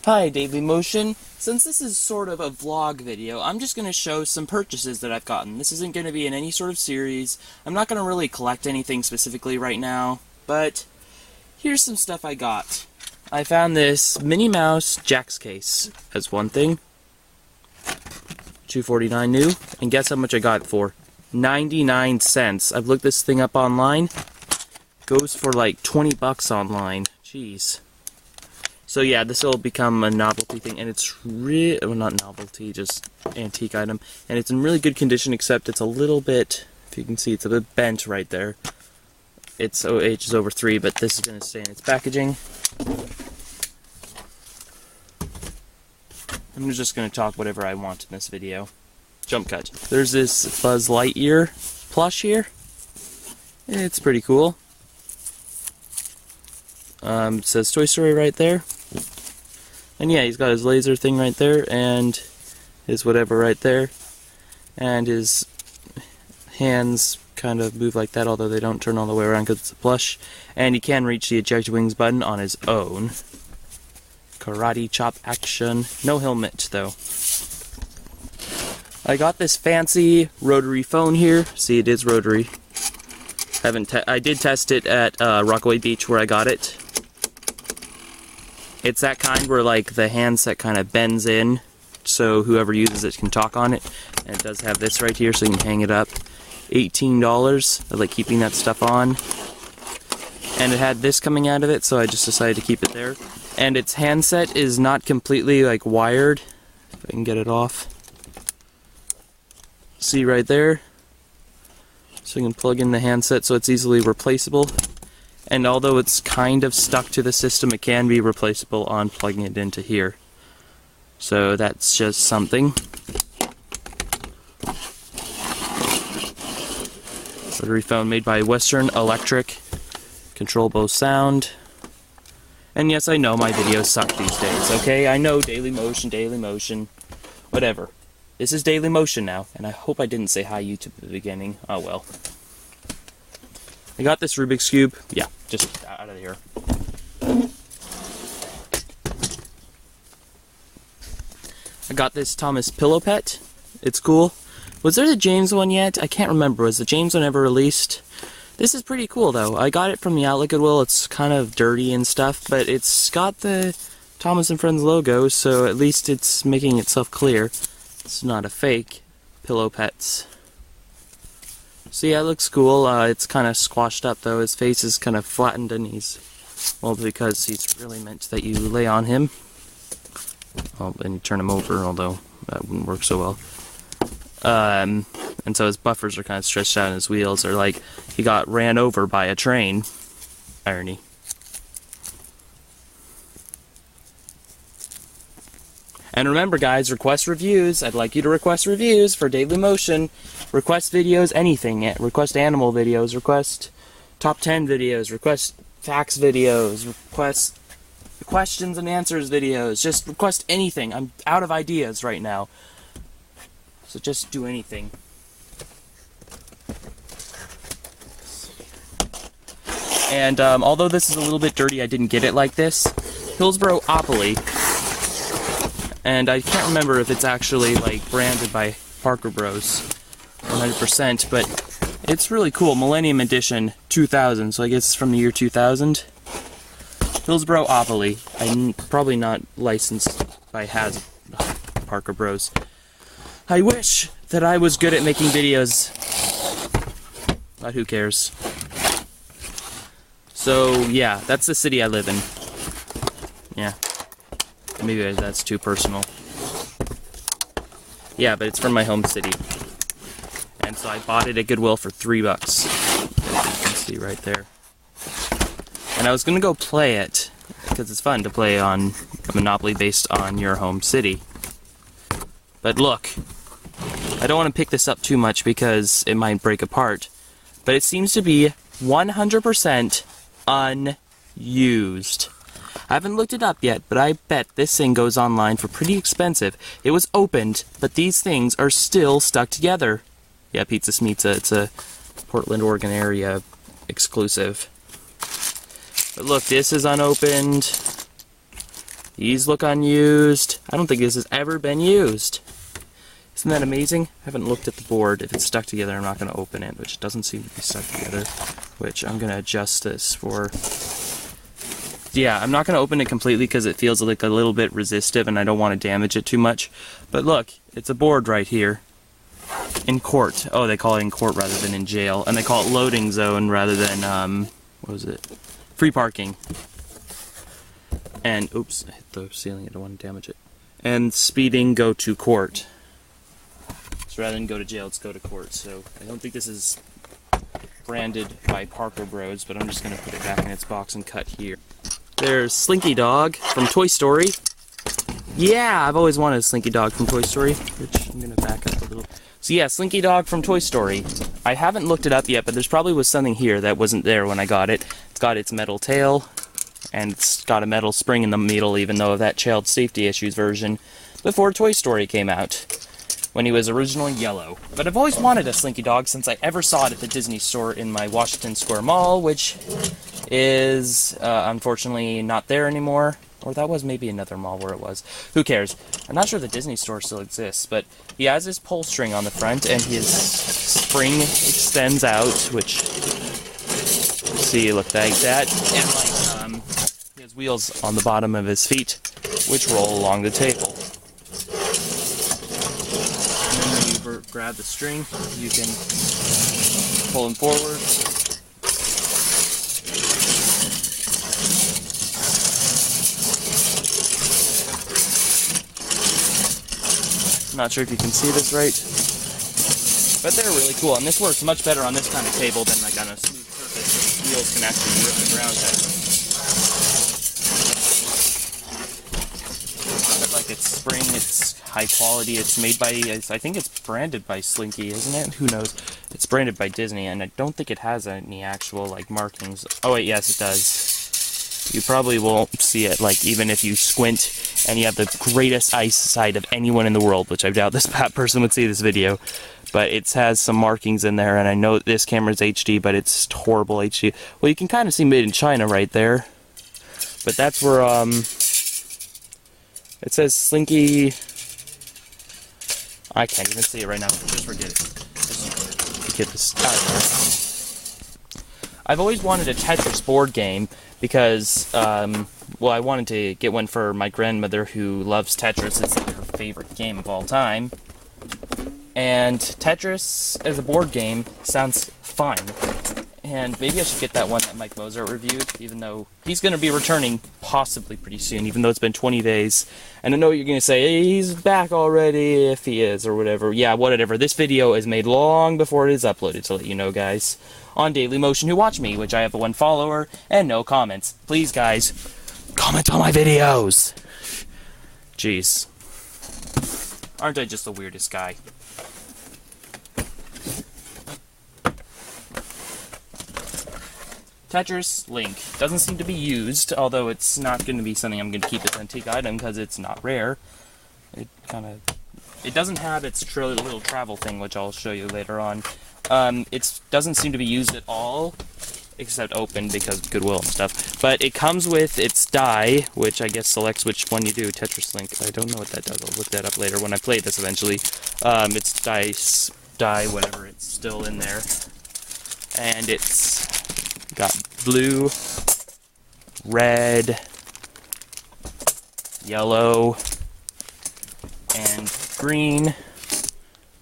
Hi Dailymotion. Since this is sort of a vlog video, I'm just going to show some purchases that I've gotten. This isn't going to be in any sort of series. I'm not going to really collect anything specifically right now, but here's some stuff I got. I found this Minnie Mouse Jack's case as one thing. $2.49 new, and guess how much I got it for? 99 cents. I've looked this thing up online. Goes for like 20 bucks online. Jeez. So yeah, this will become a novelty thing, and it's well, not novelty, just antique item, and it's in really good condition, except it's a little bit, if you can see, it's a bit bent right there. Its OH is over 3, but this is going to stay in its packaging. I'm just going to talk whatever I want in this video. Jump cut. There's this Buzz Lightyear plush here. It's pretty cool. It says Toy Story right there. And yeah, he's got his laser thing right there, and his whatever right there. And his hands kind of move like that, although they don't turn all the way around because it's a plush. And he can reach the eject wings button on his own. Karate chop action. No helmet, though. I got this fancy rotary phone here. See, it is rotary. I did test it at Rockaway Beach where I got it. It's that kind where like the handset kind of bends in, so whoever uses it can talk on it. And it does have this right here, so you can hang it up. $18. I like keeping that stuff on. And it had this coming out of it, so I just decided to keep it there. And its handset is not completely like wired. If I can get it off. See right there? So you can plug in the handset so it's easily replaceable. And although it's kind of stuck to the system, it can be replaceable on plugging it into here. So that's just something. Rotary phone made by Western Electric. Control both sound. And yes, I know my videos suck these days, okay? I know Dailymotion. Whatever. This is Dailymotion now, and I hope I didn't say hi YouTube at the beginning. Oh well. I got this Rubik's Cube. Yeah, just out of here. I got this Thomas Pillow Pet. It's cool. Was there the James one yet? I can't remember. Was the James one ever released? This is pretty cool, though. I got it from the Outlet Goodwill. It's kind of dirty and stuff, but it's got the Thomas & Friends logo, so at least it's making itself clear. It's not a fake Pillow Pets. So yeah, it looks cool. It's kind of squashed up though. His face is kind of flattened, and well, because he's really meant that you lay on him. Oh, and you turn him over, although that wouldn't work so well. And so his buffers are kind of stretched out, and his wheels are like he got ran over by a train. Irony. And remember guys, request reviews. I'd like you to request reviews for Dailymotion. Request videos, anything. Request animal videos, request top 10 videos, request facts videos, request questions and answers videos. Just request anything. I'm out of ideas right now. So just do anything. And although this is a little bit dirty, I didn't get it like this. Hillsborough-opoly. And I can't remember if it's actually like branded by Parker Bros. 100%, but it's really cool. Millennium Edition 2000, so I guess it's from the year 2000. Hillsborough-opoly. I'm probably not licensed by Parker Bros. I wish that I was good at making videos, but who cares? So yeah, that's the city I live in. Yeah. Maybe that's too personal. Yeah, but it's from my home city. And so I bought it at Goodwill for $3. You can see right there. And I was gonna go play it, because it's fun to play on a Monopoly based on your home city. But look, I don't want to pick this up too much because it might break apart. But it seems to be 100% unused. I haven't looked it up yet, but I bet this thing goes online for pretty expensive. It was opened, but these things are still stuck together. Yeah, Pizza Smizza, it's a Portland, Oregon area exclusive. But look, this is unopened. These look unused. I don't think this has ever been used. Isn't that amazing? I haven't looked at the board. If it's stuck together, I'm not going to open it, which doesn't seem to be stuck together, which I'm going to adjust this for. Yeah, I'm not going to open it completely because it feels like a little bit resistive and I don't want to damage it too much. But look, it's a board right here. In court. Oh, they call it in court rather than in jail. And they call it loading zone rather than, what was it? Free parking. And, oops, I hit the ceiling, I don't want to damage it. And speeding, go to court. So rather than go to jail, let's go to court. So I don't think this is branded by Parker Bros, but I'm just going to put it back in its box and cut here. There's Slinky Dog from Toy Story. Yeah, I've always wanted a Slinky Dog from Toy Story, which I'm going to back up a little. So yeah, Slinky Dog from Toy Story. I haven't looked it up yet, but there's probably was something here that wasn't there when I got it. It's got its metal tail, and it's got a metal spring in the middle, even though that child safety issues version before Toy Story came out, when he was originally yellow. But I've always wanted a Slinky Dog since I ever saw it at the Disney store in my Washington Square Mall, which is unfortunately not there anymore. Or that was maybe another mall where it was. Who cares? I'm not sure the Disney store still exists, but he has his pull string on the front, and his spring extends out, which, see, look like that. And he has wheels on the bottom of his feet, which roll along the table. And then when you grab the string, you can pull him forward. Not sure if you can see this right, but they're really cool, and this works much better on this kind of table than like on a smooth surface. The wheels can actually grip the ground better. But like its spring, it's high quality. It's made by, I think it's branded by Slinky, isn't it? Who knows? It's branded by Disney, and I don't think it has any actual like markings. Oh wait, yes it does. You probably won't see it, like, even if you squint and you have the greatest eyesight of anyone in the world, which I doubt this person would see this video. But it has some markings in there, and I know this camera's HD, but it's horrible HD. Well, you can kind of see Made in China right there. But that's where, it says Slinky... I can't even see it right now, just forget it. Just get this out of there. I've always wanted a Tetris board game, because, well, I wanted to get one for my grandmother who loves Tetris. It's like her favorite game of all time. And Tetris as a board game sounds fun. And maybe I should get that one that Mike Mozart reviewed, even though he's going to be returning possibly pretty soon, even though it's been 20 days. And I know you're going to say, hey, he's back already, if he is, or whatever. Yeah, whatever. This video is made long before it is uploaded, to let you know, guys. On Dailymotion, who watch me, which I have 1 follower and no comments. Please, guys, comment on my videos. Jeez. Aren't I just the weirdest guy? Tetris Link doesn't seem to be used, although it's not going to be something I'm going to keep as an antique item because it's not rare. It doesn't have its little travel thing, which I'll show you later on. It doesn't seem to be used at all, except open because of Goodwill and stuff. But it comes with its die, which I guess selects which one you do. Tetris Link. I don't know what that does. I'll look that up later when I play this eventually. It's die, whatever. It's still in there, and it's got blue, red, yellow, and green.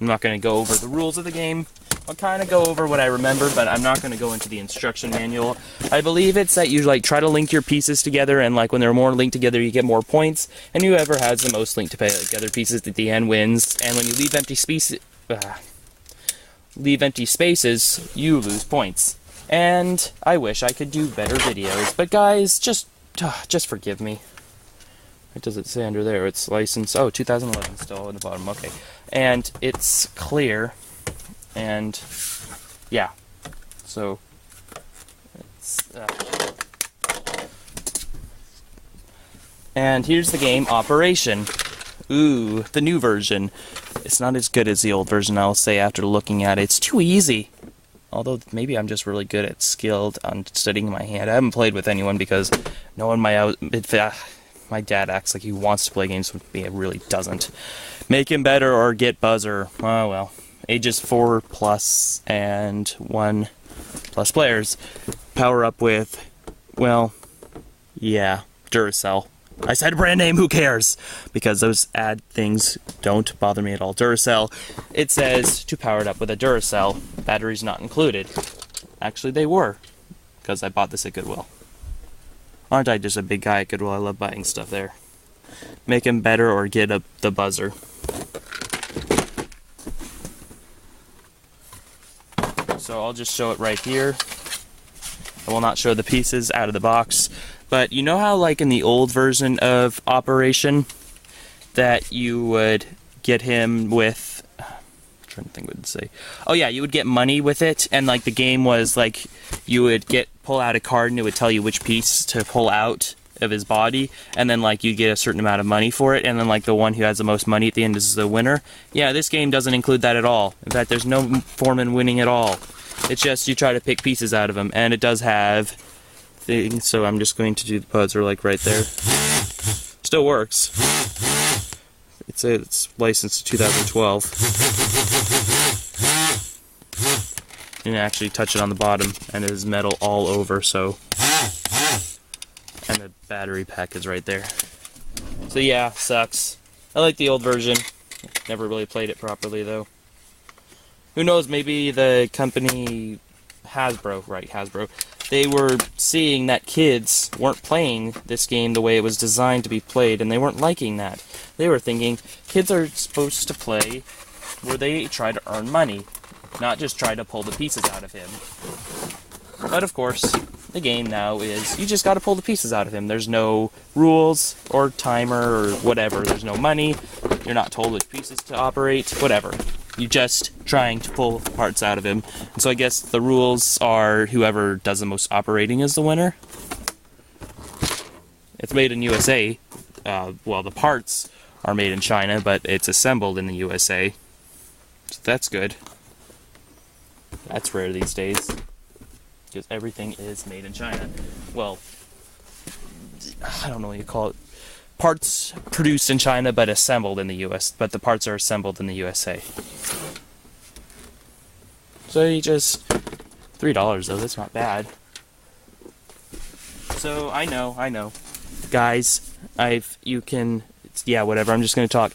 I'm not going to go over the rules of the game. I'll kind of go over what I remember, but I'm not going to go into the instruction manual. I believe it's that you like try to link your pieces together, and like when they're more linked together, you get more topoints, and whoever has the most linked together pieces at the end wins. And when you leave empty spaces, you lose points. And I wish I could do better videos, but guys, just forgive me. What does it say under there? It's licensed. Oh, 2011 still in the bottom. Okay, and it's clear. And yeah, so it's, and here's the game Operation. Ooh, the new version. It's not as good as the old version, I'll say, after looking at it. It's too easy. Although maybe I'm just really good at skilled on studying my hand. I haven't played with anyone because no one My dad acts like he wants to play games with me. It really doesn't. Make him better or get buzzer. Oh, well. Ages 4+ and 1+ players. Power up with, well, yeah, Duracell. I said a brand name, who cares? Because those ad things don't bother me at all. Duracell, it says to power it up with a Duracell. Batteries not included. Actually, they were, because I bought this at Goodwill. Aren't I just a big guy at Goodwill? I love buying stuff there. Make him better or get the buzzer. So I'll just show it right here. I will not show the pieces out of the box. But you know how, like, in the old version of Operation, that you would get him with... I'm trying to think what to say. Oh yeah, you would get money with it, and, like, the game was, like, you would pull out a card and it would tell you which piece to pull out of his body, and then, like, you get a certain amount of money for it, and then, like, the one who has the most money at the end is the winner. Yeah, this game doesn't include that at all. In fact, there's no form in winning at all. It's just you try to pick pieces out of them, and it does have things, so I'm just going to do the buzzer, like, right there. Still works. It's licensed 2012. You can actually touch it on the bottom, and it is metal all over, so... And the battery pack is right there. So yeah, sucks. I like the old version. Never really played it properly, though. Who knows, maybe the company Hasbro, they were seeing that kids weren't playing this game the way it was designed to be played, and they weren't liking that. They were thinking, kids are supposed to play where they try to earn money, not just try to pull the pieces out of him. But of course, the game now is, you just gotta pull the pieces out of him. There's no rules, or timer, or whatever. There's no money. You're not told which pieces to operate, whatever. You're just trying to pull parts out of him. And so I guess the rules are whoever does the most operating is the winner. It's made in USA. Well, the parts are made in China, but it's assembled in the USA. So that's good. That's rare these days. Because everything is made in China. Well, I don't know what you call it. Parts produced in China, but assembled in the US. But the parts are assembled in the USA. So you just... $3 though, that's not bad. So, I know. Guys, you can... Yeah, whatever, I'm just gonna talk.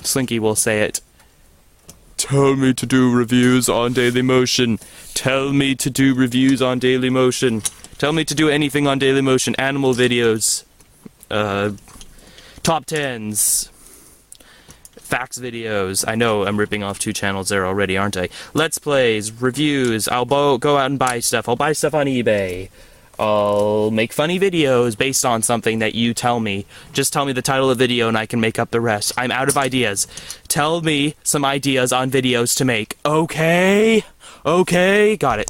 Slinky will say it. Tell me to do reviews on Dailymotion. Tell me to do reviews on Dailymotion. Tell me to do anything on Dailymotion. Animal videos. Top 10s. Facts videos. I know I'm ripping off 2 channels there already, aren't I? Let's plays. Reviews. I'll go out and buy stuff. I'll buy stuff on eBay. I'll make funny videos based on something that you tell me. Just tell me the title of the video and I can make up the rest. I'm out of ideas. Tell me some ideas on videos to make. Okay? Okay? Got it.